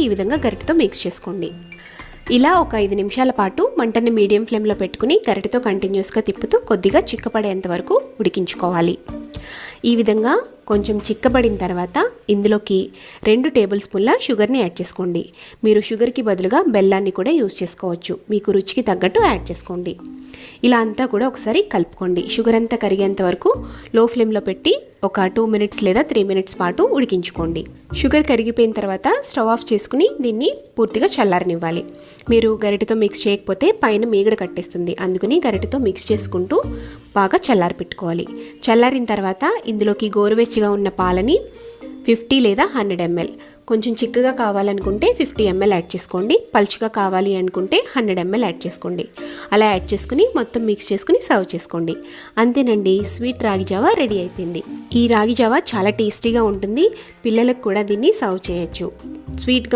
ఈ విధంగా గరిటెతో మిక్స్ చేసుకోండి. ఇలా ఒక 5 నిమిషాల పాటు మంటని మీడియం ఫ్లేమ్లో పెట్టుకుని గరిటెతో కంటిన్యూస్గా తిప్పుతూ కొద్దిగా చిక్కపడేంత వరకు ఉడికించుకోవాలి. ఈ విధంగా కొంచెం చిక్కబడిన తర్వాత ఇందులోకి 2 టేబుల్ స్పూన్ల షుగర్ని యాడ్ చేసుకోండి. మీరు షుగర్కి బదులుగా బెల్లాన్ని కూడా యూస్ చేసుకోవచ్చు. మీకు రుచికి తగ్గట్టు యాడ్ చేసుకోండి. ఇలా అంతా కూడా ఒకసారి కలుపుకోండి. షుగర్ అంతా కరిగేంత వరకు లో ఫ్లేమ్లో పెట్టి ఒక 2 మినిట్స్ లేదా 3 మినిట్స్ పాటు ఉడికించుకోండి. షుగర్ కరిగిపోయిన తర్వాత స్టవ్ ఆఫ్ చేసుకుని దీన్ని పూర్తిగా చల్లారనివ్వాలి. మీరు గరిటెతో మిక్స్ చేయకపోతే పైన మీగడ కట్టేస్తుంది. అందుకని గరిటెతో మిక్స్ చేసుకుంటూ బాగా చల్లారి పెట్టుకోవాలి. చల్లారిన తర్వాత ఇందులోకి గోరువెచ్చగా ఉన్న పాలని 50 లేదా 100 ml, కొంచెం చిక్కగా కావాలనుకుంటే 50 ml యాడ్ చేసుకోండి. పలుచగా కావాలి అనుకుంటే 100 ml యాడ్ చేసుకోండి. అలా యాడ్ చేసుకుని మొత్తం మిక్స్ చేసుకుని సర్వ్ చేసుకోండి. అంతేనండి, స్వీట్ రాగి జావా రెడీ అయిపోయింది. ఈ రాగి జావా చాలా టేస్టీగా ఉంటుంది. పిల్లలకు కూడా దీన్ని సర్వ్ చేయొచ్చు. స్వీట్గా